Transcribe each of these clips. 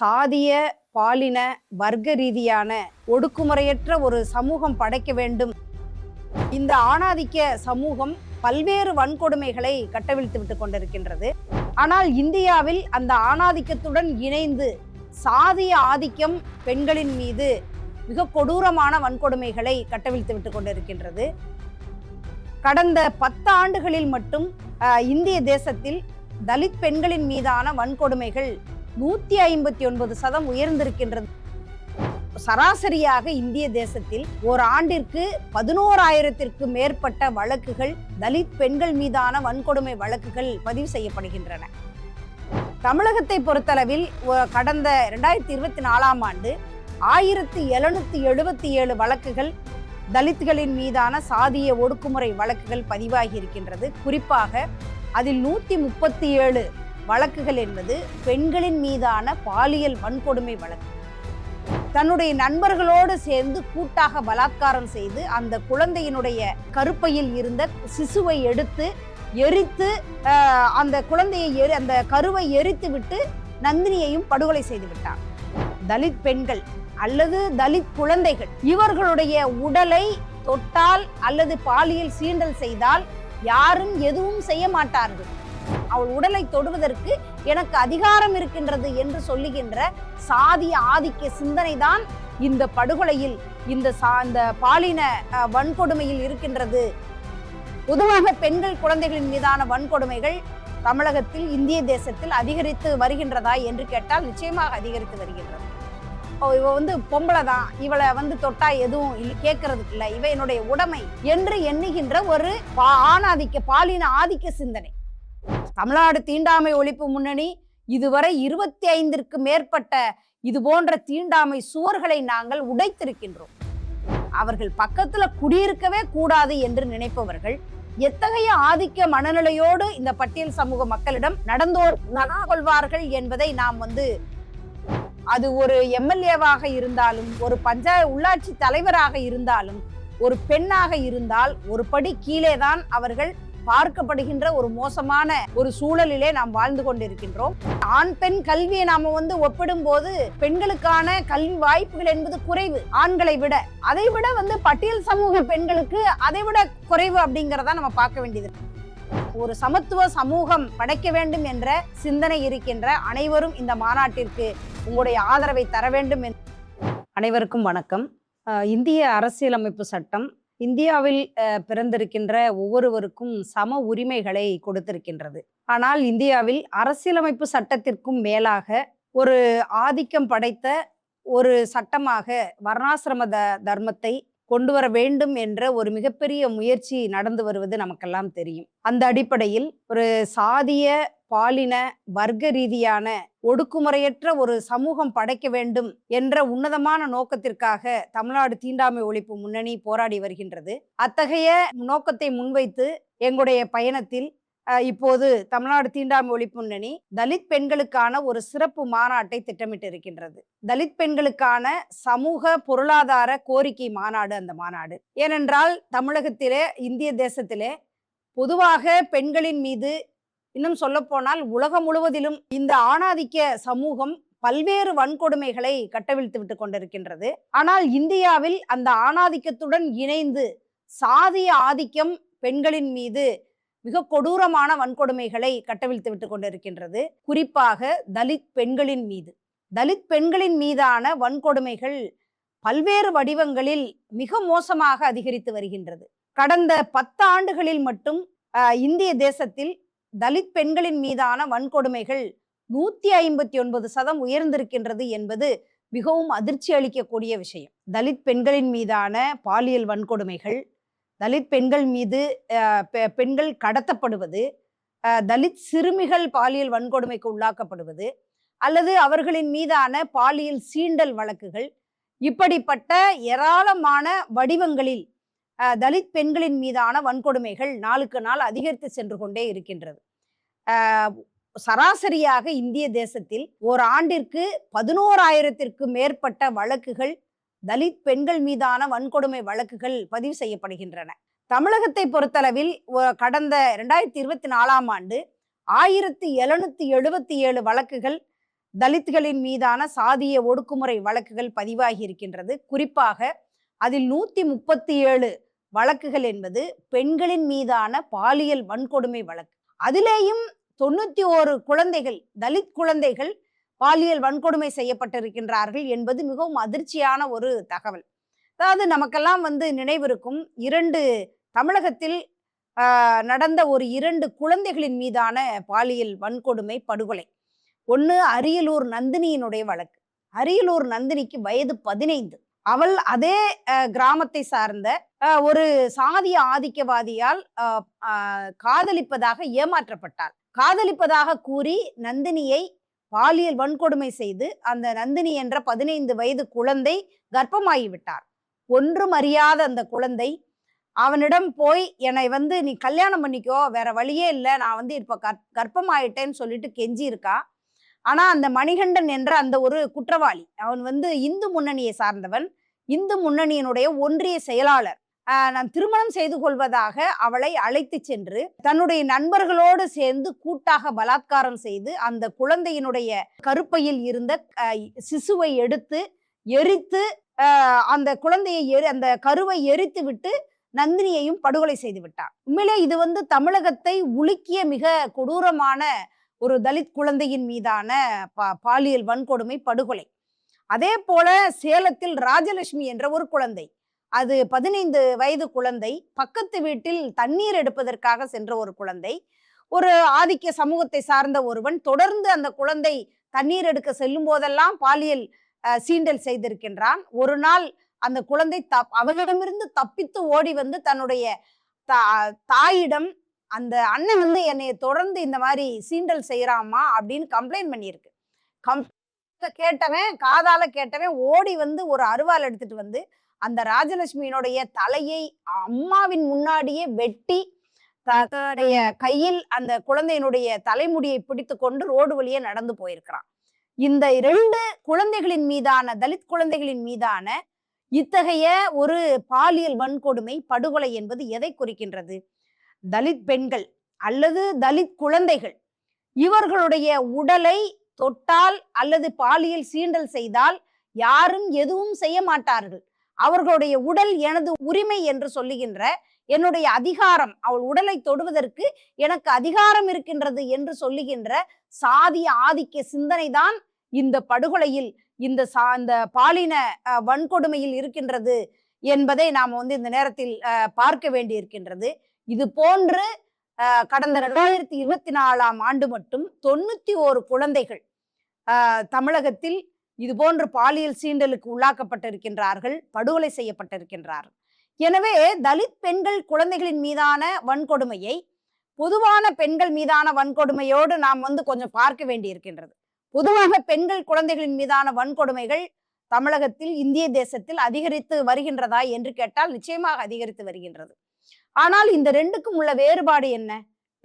சாதிய பாலின வர்க்க ரீதியான ஒடுக்குமுறையற்ற ஒரு சமூகம் படைக்க வேண்டும். இந்த ஆணாதிக்க சமூகம் பல்வேறு வன்கொடுமைகளை கட்டவிழ்த்து விட்டு கொண்டிருக்கின்றது. ஆனால் இந்தியாவில் அந்த ஆணாதிக்கத்துடன் இணைந்து சாதிய ஆதிக்கம் பெண்களின் மீது மிக கொடூரமான வன்கொடுமைகளை கட்டவிழ்த்து விட்டு கொண்டிருக்கின்றது. கடந்த 10 ஆண்டுகளில் மட்டும் இந்திய தேசத்தில் தலித் பெண்களின் மீதான வன்கொடுமைகள் 159% உயர்ந்திருக்கின்றது. சராசரியாக இந்திய தேசத்தில் ஒரு ஆண்டிற்கு 11,000ற்கு மேற்பட்ட வழக்குகள் தலித் பெண்கள் மீதான வன்கொடுமை வழக்குகள் பதிவு செய்யப்படுகின்றன. தமிழகத்தை பொறுத்தளவில் கடந்த 2024ஆம் ஆண்டு 1777 வழக்குகள் தலித்களின் மீதான சாதிய ஒடுக்குமுறை வழக்குகள் பதிவாகி இருக்கின்றது. குறிப்பாக அதில் 137 வழக்குகள் என்பது பெண்களின் மீதான பாலியல் வன்கொடுமை வழக்கு. தன்னுடைய நண்பர்களோடு சேர்ந்து கூட்டாக பலாத்காரம் செய்து அந்த குழந்தையினுடைய கருப்பையில் இருந்த சிசுவை எடுத்து எரித்து அந்த குழந்தையை அந்த கருவை எரித்து விட்டு நந்தினியையும் படுகொலை செய்து விட்டார். தலித் பெண்கள் அல்லது தலித் குழந்தைகள் இவர்களுடைய உடலை தொட்டால் அல்லது பாலியல் சீண்டல் செய்தால் யாரும் எதுவும் செய்ய மாட்டார்கள். அவள் உடலை தொடுவதற்கு எனக்கு அதிகாரம் இருக்கின்றது என்று சொல்லுகின்ற சாதிய ஆதிக்க சிந்தனை தான் இந்த படுகொலையில் இந்த பாலின வன்கொடுமையில் இருக்கின்றது. பொதுவாக பெண்கள் குழந்தைகளின் மீதான வன்கொடுமைகள் தமிழகத்தில் இந்திய தேசத்தில் அதிகரித்து வருகின்றதா என்று கேட்டால் நிச்சயமாக அதிகரித்து வருகின்றது. இவ பொம்பளை தான், இவளை தொட்டா எதுவும் கேட்கறதுக்கு இல்லை, இவ என்னுடைய உடைமை என்று எண்ணுகின்ற ஒரு ஆணாதிக்க பாலின ஆதிக்க சிந்தனை. தமிழ்நாடு தீண்டாமை ஒழிப்பு முன்னணி இதுவரை 25ற்கு மேற்பட்ட இது போன்ற தீண்டாமை சுவர்களை நாங்கள் உடைத்திருக்கின்றோம். அவர்கள் பக்கத்துல குடியிருக்கவே கூடாது என்று நினைப்பவர்கள் எத்தகைய ஆதிக்க மனநிலையோடு இந்த பட்டியல் சமூக மக்களிடம் நடந்துகொள்வார்கள் என்பதை நாம் அது ஒரு எம்எல்ஏவாக இருந்தாலும், ஒரு உள்ளாட்சி தலைவராக இருந்தாலும், ஒரு பெண்ணாக இருந்தால் ஒரு படி கீழே தான் அவர்கள் பார்க்கப்படுகின்ற ஒரு மோசமான ஒரு சூழலிலே நாம் வாழ்ந்து கொண்டிருக்கின்றோம். ஆண் பெண் கல்வியை நாம ஒப்பிடும் போது பெண்களுக்கான கல்வி வாய்ப்புகள் என்பது குறைவு ஆண்களை விட. அதை விட பட்டியல் சமூக பெண்களுக்கு அதை விட குறைவு அப்படிங்கிறத நம்ம பார்க்க வேண்டியது. ஒரு சமத்துவ சமூகம் படைக்க வேண்டும் என்ற சிந்தனை இருக்கின்ற அனைவரும் இந்த மாநாட்டிற்கு உங்களுடைய ஆதரவை தர வேண்டும். அனைவருக்கும் வணக்கம். இந்திய அரசியலமைப்பு சட்டம் இந்தியாவில் பிறந்திருக்கின்ற ஒவ்வொருவருக்கும் சம உரிமைகளை கொடுத்திருக்கின்றது. ஆனால் இந்தியாவில் அரசியலமைப்பு சட்டத்திற்கும் மேலாக ஒரு ஆதிக்கம் படைத்த ஒரு சட்டமாக வர்ணாசிரம தர்மத்தை கொண்டு வர வேண்டும் என்ற ஒரு மிகப்பெரிய முயற்சி நடந்து வருவது நமக்கெல்லாம் தெரியும். அந்த அடிப்படையில் ஒரு சாதிய பாலின வர்க்க ரீதியான ஒடுக்குமுறையற்ற ஒரு சமூகம் படைக்க வேண்டும் என்ற உன்னதமான நோக்கத்திற்காக தமிழ்நாடு தீண்டாமை ஒழிப்பு முன்னணி போராடி வருகின்றது. அத்தகைய நோக்கத்தை முன்வைத்து எங்களுடைய பயணத்தில் இப்போது தமிழ்நாடு தீண்டாமை ஒழிப்பு முன்னணி தலித் பெண்களுக்கான ஒரு சிறப்பு மாநாட்டை திட்டமிட்டு இருக்கின்றது. தலித் பெண்களுக்கான சமூக பொருளாதார கோரிக்கை மாநாடு அந்த மாநாடு. ஏனென்றால் தமிழகத்திலே இந்திய தேசத்திலே பொதுவாக பெண்களின் மீது, இன்னும் சொல்ல போனால் உலகம் முழுவதிலும் இந்த ஆணாதிக்க சமூகம் பல்வேறு வன்கொடுமைகளை கட்டவிழ்த்து விட்டு கொண்டிருக்கின்றது. ஆனால் இந்தியாவில் அந்த ஆணாதிக்கத்துடன் இணைந்து சாதிய ஆதிக்கம் பெண்களின் மீது மிக கொடூரமான வன்கொடுமைகளை கட்டவிழ்த்து விட்டு கொண்டிருக்கின்றது. குறிப்பாக தலித் பெண்களின் மீது. தலித் பெண்களின் மீதான வன்கொடுமைகள் பல்வேறு வடிவங்களில் மிக மோசமாக அதிகரித்து வருகின்றது. கடந்த 10 ஆண்டுகளில் மட்டும் இந்திய தேசத்தில் தலித் பெண்களின் மீதான வன்கொடுமைகள் 159% உயர்ந்திருக்கின்றது என்பது மிகவும் அதிர்ச்சி அளிக்கக்கூடிய விஷயம். தலித் பெண்களின் மீதான பாலியல் வன்கொடுமைகள், தலித் பெண்கள் மீது பெண்கள் கடத்தப்படுவது, தலித் சிறுமிகள் பாலியல் வன்கொடுமைக்கு உள்ளாக்கப்படுவது, அல்லது அவர்களின் மீதான பாலியல் சீண்டல் வழக்குகள், இப்படிப்பட்ட ஏராளமான வடிவங்களில் தலித் பெண்களின் மீதான வன்கொடுமைகள் நாளுக்கு நாள் அதிகரித்து சென்று கொண்டே இருக்கின்றது. சராசரியாக இந்திய தேசத்தில் ஒரு ஆண்டிற்கு 11,000ற்கு மேற்பட்ட வழக்குகள் தலித் பெண்கள் மீதான வன்கொடுமை வழக்குகள் பதிவு செய்யப்படுகின்றன. தமிழகத்தை பொறுத்தளவில் கடந்த 2024ஆம் ஆண்டு 1777 வழக்குகள் தலித்களின் மீதான சாதிய ஒடுக்குமுறை வழக்குகள் பதிவாகி இருக்கின்றது. குறிப்பாக அதில் 137 வழக்குகள் என்பது பெண்களின் மீதான பாலியல் வன்கொடுமை வழக்கு. அதிலேயும் 91 குழந்தைகள், தலித் குழந்தைகள் பாலியல் வன்கொடுமை செய்யப்பட்டிருக்கின்றார்கள் என்பது மிகவும் அதிர்ச்சியான ஒரு தகவல். அதாவது நமக்கெல்லாம் நினைவிருக்கும் 2 தமிழகத்தில் நடந்த ஒரு 2 குழந்தைகளின் மீதான பாலியல் வன்கொடுமை படுகொலை. ஒன்று அரியலூர் நந்தினியினுடைய வழக்கு. அரியலூர் நந்தினிக்கு வயது 15. அவள் அதே கிராமத்தை சார்ந்த ஒரு சாதிய ஆதிக்கவாதியால் காதலிப்பதாக ஏமாற்றப்பட்டாள். காதலிப்பதாக கூறி நந்தினியை பாலியல் வன்கொடுமை செய்து அந்த நந்தினி என்ற 15 வயது குழந்தை கர்ப்பமாகிவிட்டார். ஒன்றும் அறியாத அந்த குழந்தை அவனிடம் போய் என்னை நீ கல்யாணம் பண்ணிக்கோ, வேற வழியே இல்லை, நான் இப்ப கர்ப்பமாயிட்டேன்னு சொல்லிட்டு கெஞ்சி இருக்கா. ஆனா அந்த மணிகண்டன் என்ற அந்த ஒரு குற்றவாளி, அவன் இந்து முன்னணியை சார்ந்தவன், இந்து முன்னணியினுடைய ஒன்றிய செயலாளர். நான் திருமணம் செய்து கொள்வதாக அவளை அழைத்து சென்று தன்னுடைய நண்பர்களோடு சேர்ந்து கூட்டாக பலாத்காரம் செய்து அந்த குழந்தையினுடைய கருப்பையில் இருந்த சிசுவை எடுத்து எரித்து அந்த குழந்தையை அந்த கருவை எரித்து விட்டு நந்தினியையும் படுகொலை செய்து விட்டார். உண்மையிலே இது தமிழகத்தை உலுக்கிய மிக கொடூரமான ஒரு தலித் குழந்தையின் மீதான பாலியல் வன்கொடுமை படுகொலை. அதே போல சேலத்தில் ராஜலட்சுமி என்ற ஒரு குழந்தை, அது 15 வயது குழந்தை, பக்கத்து வீட்டில் தண்ணீர் எடுப்பதற்காக சென்ற ஒரு குழந்தை. ஒரு ஆதிக்க சமூகத்தை சார்ந்த ஒருவன் தொடர்ந்து அந்த குழந்தை தண்ணீர் எடுக்க செல்லும் போதெல்லாம் பாலியல் சீண்டல் செய்திருக்கின்றான். ஒரு நாள் அந்த குழந்தை அவனிடமிருந்து தப்பித்து ஓடி தன்னுடைய தாயிடம், அந்த அண்ணன் என்னைய தொடர்ந்து இந்த மாதிரி சீண்டல் செய்யறாமா அப்படின்னு கம்ப்ளைண்ட் பண்ணியிருக்கு. கேட்டவன், காதால கேட்டவன் ஓடி ஒரு அருவாள் எடுத்துட்டு அந்த ராஜலட்சுமியினுடைய தலையை அம்மாவின் முன்னாடியே வெட்டி தன்னுடைய கையில் அந்த குழந்தையினுடைய தலைமுடியை பிடித்து கொண்டு ரோடு வழியே நடந்து போயிருக்கிறான். இந்த 2 குழந்தைகளின் மீதான, தலித் குழந்தைகளின் மீதான இத்தகைய ஒரு பாலியல் வன்கொடுமை படுகொலை என்பது எதை குறிக்கின்றது? தலித் பெண்கள் அல்லது தலித் குழந்தைகள் இவர்களுடைய உடலை தொட்டால் அல்லது பாலியல் சீண்டல் செய்தால் யாரும் எதுவும் செய்ய மாட்டார்கள். அவர்களுடைய உடல் எனது உரிமை என்று சொல்லுகின்ற, என்னுடைய அதிகாரம், அவள் உடலை தொடுவதற்கு எனக்கு அதிகாரம் இருக்கின்றது என்று சொல்லுகின்ற சாதிய ஆதிக்க சிந்தனை தான் இந்த படுகொலையில், இந்த பாலின வன்கொடுமையில் இருக்கின்றது என்பதை நாம் இந்த நேரத்தில் பார்க்க வேண்டி இருக்கின்றது. இது போன்று கடந்த 2024ஆம் ஆண்டு மட்டும் 91 குழந்தைகள் தமிழகத்தில் இது போன்று பாலியல் சீண்டலுக்கு உள்ளாக்கப்பட்டிருக்கின்றார்கள், படுகொலை செய்யப்பட்டிருக்கின்றார்கள். எனவே தலித் பெண்கள் குழந்தைகளின் மீதான வன்கொடுமையை பொதுவான பெண்கள் மீதான வன்கொடுமையோடு நாம் கொஞ்சம் பார்க்க வேண்டி இருக்கின்றது. பொதுவாக பெண்கள் குழந்தைகளின் மீதான வன்கொடுமைகள் தமிழகத்தில், இந்திய தேசத்தில் அதிகரித்து வருகின்றதா என்று கேட்டால் நிச்சயமாக அதிகரித்து வருகின்றது. ஆனால் இந்த 2க்கும் உள்ள வேறுபாடு என்ன?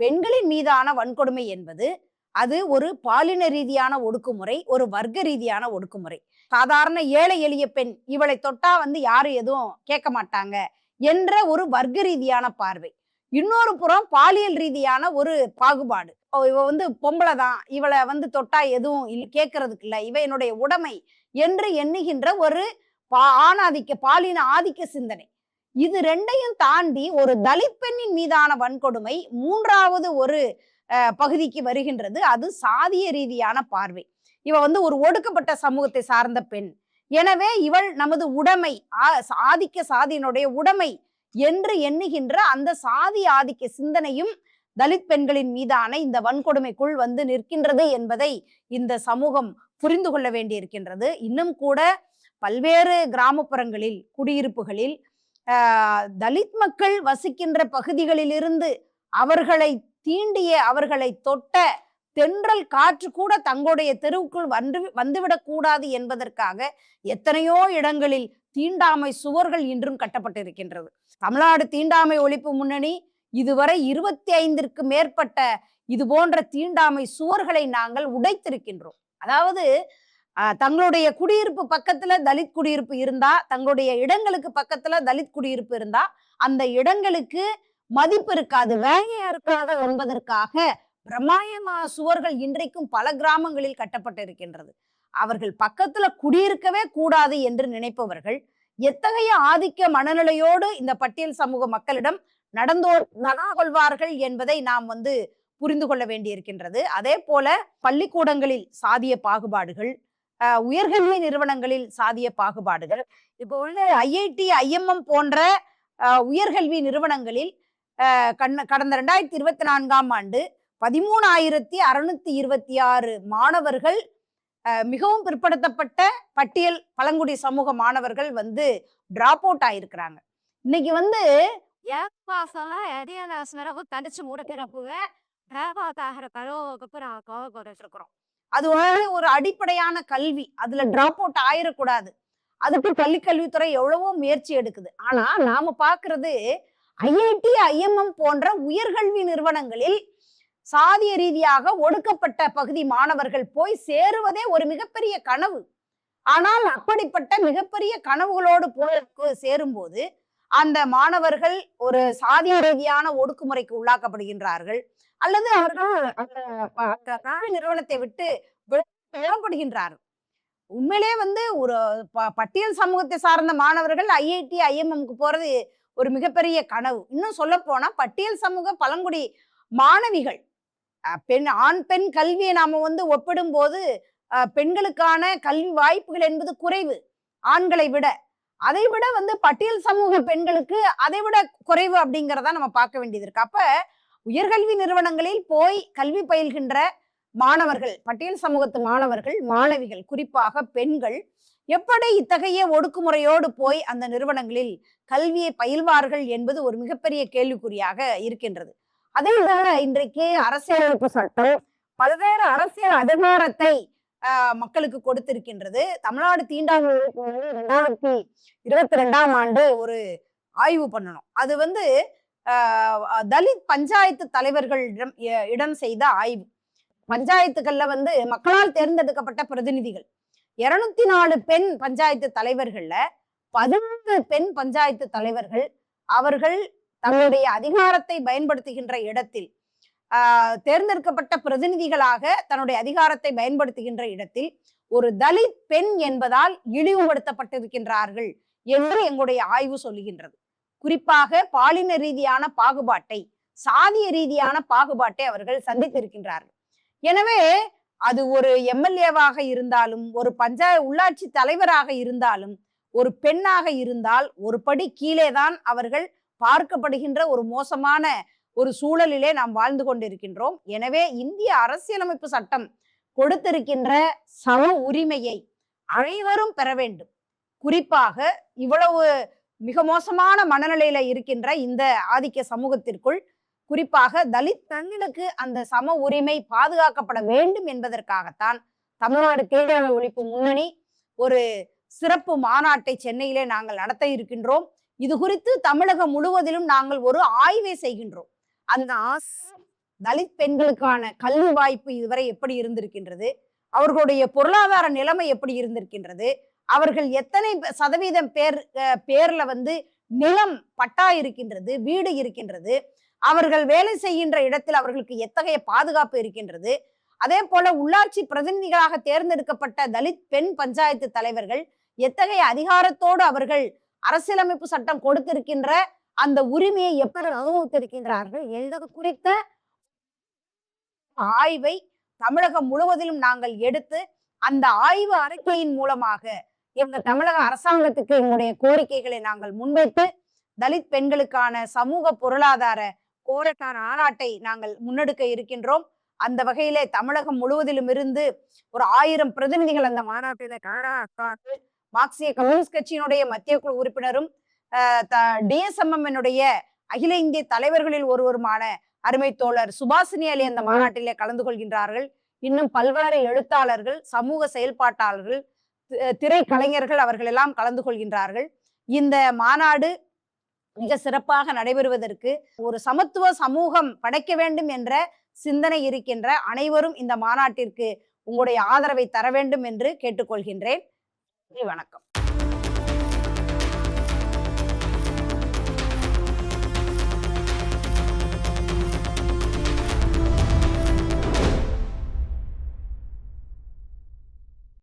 பெண்களின் மீதான வன்கொடுமை என்பது அது ஒரு பாலின ரீதியான ஒடுக்குமுறை, ஒரு வர்க்க ரீதியான ஒடுக்குமுறை. சாதாரண ஏழை எளிய பெண், இவளை தொட்டா யாரும் எதுவும் கேட்க மாட்டாங்க என்ற ஒரு வர்க்க ரீதியான பார்வை. இன்னொரு புறம் பாலியல் ரீதியான ஒரு பாகுபாடு. இவ பொம்பளை தான், இவளை தொட்டா எதுவும் கேட்கறதுக்கு இல்லை, இவ என்னுடைய உடைமை என்று எண்ணுகின்ற ஒரு ஆணாதிக்க, பாலின ஆதிக்க சிந்தனை. இது 2ஐயும் தாண்டி ஒரு தலித் பெண்ணின் மீதான வன்கொடுமை 3வது ஒரு பகுதிக்கு வருகின்றது. அது சாதிய ரீதியான பார்வை. இவ ஒரு ஒடுக்கப்பட்ட சமூகத்தை சார்ந்த பெண், எனவே இவள் நமது உடைமை, ஆதிக்க சாதியினுடைய உடைமை என்று எண்ணுகின்ற அந்த சாதி ஆதிக்க சிந்தனையும் தலித் பெண்களின் மீதான இந்த வன்கொடுமைக்குள் நிற்கின்றது என்பதை இந்த சமூகம் புரிந்து கொள்ள வேண்டியிருக்கின்றது. இன்னும் கூட பல்வேறு கிராமப்புறங்களில், குடியிருப்புகளில் தலித் மக்கள் வசிக்கின்ற பகுதிகளிலிருந்து அவர்களை தீண்டிய, அவர்களை தொட்ட தென்றல் காற்று கூட தங்களுடைய தெருவுக்குள் வந்துவிடக் கூடாது என்பதற்காக எத்தனையோ இடங்களில் தீண்டாமை சுவர்கள் இன்றும் கட்டப்பட்டிருக்கின்றது. தமிழ்நாடு தீண்டாமை ஒழிப்பு முன்னணி இதுவரை 25ற்கு மேற்பட்ட இது போன்ற தீண்டாமை சுவர்களை நாங்கள் உடைத்திருக்கின்றோம். அதாவது தங்களுடைய குடியிருப்பு பக்கத்துல தலித் குடியிருப்பு இருந்தா, தங்களுடைய இடங்களுக்கு பக்கத்துல தலித் குடியிருப்பு இருந்தா அந்த இடங்களுக்கு மதிப்பு இருக்காது, வேலையா இருக்காது என்பதற்காக பிரம்மாயமா சுவர்கள் இன்றைக்கும் பல கிராமங்களில் கட்டப்பட்டு இருக்கின்றது. அவர்கள் பக்கத்துல குடியிருக்கவே கூடாது என்று நினைப்பவர்கள் எத்தகைய ஆதிக்க மனநிலையோடு இந்த பட்டியல் சமூக மக்களிடம் கொள்வார்கள் என்பதை நாம் புரிந்து கொள்ள வேண்டியிருக்கின்றது. அதே போல பள்ளிக்கூடங்களில் சாதிய பாகுபாடுகள், உயர்கல்வி நிறுவனங்களில் சாதிய பாகுபாடுகள், இப்போ ஐஐடி, ஐஎம்எம் போன்ற உயர்கல்வி நிறுவனங்களில் கடந்த 2024ஆம் ஆண்டு 13,626 மாணவர்கள், மிகவும் பிற்படுத்தப்பட்ட பட்டியல் பழங்குடி சமூக மாணவர்கள் டிராப் அவுட் ஆயிருக்கிறாங்க. இன்னைக்கு அது ஒரு அடிப்படையான கல்வி, அதுல டிராப் அவுட் ஆயிடக்கூடாது. அதுக்கு பள்ளிக்கல்வித்துறை எவ்வளவோ முயற்சி எடுக்குது. ஆனா நாம பாக்குறது ஐஐடி, ஐஎம்எம் போன்ற உயர்கல்வி நிறுவனங்களில் சாதிய ரீதியாக ஒடுக்கப்பட்ட பகுதி மாணவர்கள் போய் சேருவதே ஒரு மிகப்பெரிய கனவு. ஆனால் அப்படிப்பட்ட மிகப்பெரிய கனவுகளோடு போய் சேரும்போது அந்த மாணவர்கள் ஒரு சாதிய ரீதியான ஒடுக்குமுறைக்கு உள்ளாக்கப்படுகின்றார்கள், அல்லது அவர்கள் அந்த கல்வி நிறுவனத்தை விட்டு பெறப்படுகின்றார்கள். உண்மையிலே ஒரு பட்டியல் சமூகத்தை சார்ந்த மாணவர்கள் ஐஐடி, ஐஎம்எம்க்கு போறது ஒரு மிகப்பெரிய கனவு. இன்னும் சொல்ல போனா பட்டியல் சமூக பழங்குடி மாணவிகள், ஆண் பெண் கல்வியை நாம ஒப்பிடும் போது பெண்களுக்கான கல்வி வாய்ப்புகள் என்பது குறைவு ஆண்களை விட. அதை விட பட்டியல் சமூக பெண்களுக்கு அதை விட குறைவு அப்படிங்கிறதா நம்ம பார்க்க வேண்டியது இருக்கு. அப்ப உயர்கல்வி நிறுவனங்களில் போய் கல்வி பயில்கின்ற மாணவர்கள், பட்டியல் சமூகத்து மாணவர்கள், மாணவிகள், குறிப்பாக பெண்கள் எப்படி இத்தகைய ஒடுக்குமுறையோடு போய் அந்த நிறுவனங்களில் கல்வியை பயில்வார்கள் என்பது ஒரு மிகப்பெரிய கேள்விக்குறியாக இருக்கின்றது. அதே விட இன்றைக்கு அரசியலமைப்பு சட்டம் பல்வேறு அரசியல் அதிகாரத்தை மக்களுக்கு கொடுத்திருக்கின்றது. தமிழ்நாடு தீண்டாமை ஒழிப்பு 2022ஆம் ஆண்டு ஒரு ஆய்வு பண்ணணும். அது தலித் பஞ்சாயத்து தலைவர்களிடம் இடம் செய்த ஆய்வு. பஞ்சாயத்துக்கள்ல மக்களால் தேர்ந்தெடுக்கப்பட்ட பிரதிநிதிகள் 204 பெண் பஞ்சாயத்து தலைவர்கள்ல 15 பெண் பஞ்சாயத்து தலைவர்கள் அவர்கள் தங்களுடைய அதிகாரத்தை பயன்படுத்துகின்ற இடத்தில், தேர்ந்தெடுக்கப்பட்ட பிரதிநிதிகளாக தன்னுடைய அதிகாரத்தை பயன்படுத்துகின்ற இடத்தில் ஒரு தலித் பெண் என்பதால் இழிவுபடுத்தப்பட்டிருக்கின்றார்கள் என்று எங்களுடைய ஆய்வு சொல்லுகின்றது. குறிப்பாக பாலின ரீதியான பாகுபாட்டை, சாதிய ரீதியான பாகுபாட்டை அவர்கள் சந்தித்திருக்கின்றார்கள். எனவே அது ஒரு எம்எல்ஏவாக இருந்தாலும், ஒரு உள்ளாட்சி தலைவராக இருந்தாலும், ஒரு பெண்ணாக இருந்தால் ஒரு படி கீழேதான் அவர்கள் பார்க்கப்படுகின்ற ஒரு மோசமான ஒரு சூழலிலே நாம் வாழ்ந்து கொண்டிருக்கின்றோம். எனவே இந்திய அரசியலமைப்பு சட்டம் கொடுத்திருக்கின்ற சம உரிமையை அனைவரும் பெற வேண்டும். குறிப்பாக இவ்வளவு மிக மோசமான மனநிலையில இருக்கின்ற இந்த ஆதிக்க சமூகத்திற்குள் குறிப்பாக தலித் தங்களுக்கு அந்த சம உரிமை பாதுகாக்கப்பட வேண்டும் என்பதற்காகத்தான் தமிழ்நாடு தீண்டாமை ஒழிப்பு முன்னணி ஒரு சிறப்பு மாநாட்டை சென்னையிலே நாங்கள் நடத்த இருக்கின்றோம். இது குறித்து தமிழகம் முழுவதிலும் நாங்கள் ஒரு ஆய்வை செய்கின்றோம். அந்த தலித் பெண்களுக்கான கல்வி வாய்ப்பு இதுவரை எப்படி இருந்திருக்கின்றது, அவர்களுடைய பொருளாதார நிலைமை எப்படி இருந்திருக்கின்றது, அவர்கள் எத்தனை சதவீதம் பேர்ல நிலம் பட்டா இருக்கின்றது, வீடு இருக்கின்றது, அவர்கள் வேலை செய்கின்ற இடத்தில் அவர்களுக்கு எத்தகைய பாதுகாப்பு இருக்கின்றது, அதே போல உள்ளாட்சி பிரதிநிதிகளாக தேர்ந்தெடுக்கப்பட்ட தலித் பெண் பஞ்சாயத்து தலைவர்கள் எத்தகைய அதிகாரத்தோடு அவர்கள் அரசியலமைப்பு சட்டம் கொடுத்திருக்கின்ற அந்த உரிமையை எப்படி அனுபவித்திருக்கின்றார்கள் என்பது குறித்த ஆய்வை தமிழகம் முழுவதிலும் நாங்கள் எடுத்து அந்த ஆய்வு அறிக்கையின் மூலமாக எங்க தமிழக அரசாங்கத்துக்கு எங்களுடைய கோரிக்கைகளை நாங்கள் முன்வைத்து தலித் பெண்களுக்கான சமூக பொருளாதார போராட்ட ஆராட்டை நாங்கள் முன்னெடுக்க இருக்கின்றோம். அந்த வகையிலே தமிழகம் முழுவதிலும் இருந்து ஒரு 1000 பிரதிநிதிகள் அந்த மாநாட்டில மார்க்சிய கம்யூனிஸ்ட் கட்சியினுடைய மத்திய குழு உறுப்பினரும் டிஎஸ்எம்எம் அகில இந்திய தலைவர்களில் ஒருவருமான அருமை தோழர் சுபாஷினி அலி அந்த மாநாட்டிலே கலந்து கொள்கின்றார்கள். இன்னும் பல்வேறு எழுத்தாளர்கள், சமூக செயல்பாட்டாளர்கள், திரைக்கலைஞர்கள் அவர்கள் எல்லாம் கலந்து கொள்கின்றார்கள். இந்த மாநாடு மிக சிறப்பாக நடைபெறுவதற்கு ஒரு சமத்துவ சமூகம் படைக்க வேண்டும் என்ற சிந்தனை இருக்கின்ற அனைவரும் இந்த மாநாட்டிற்கு உங்களுடைய ஆதரவை தர வேண்டும் என்று கேட்டுக்கொள்கின்றேன். வணக்கம்.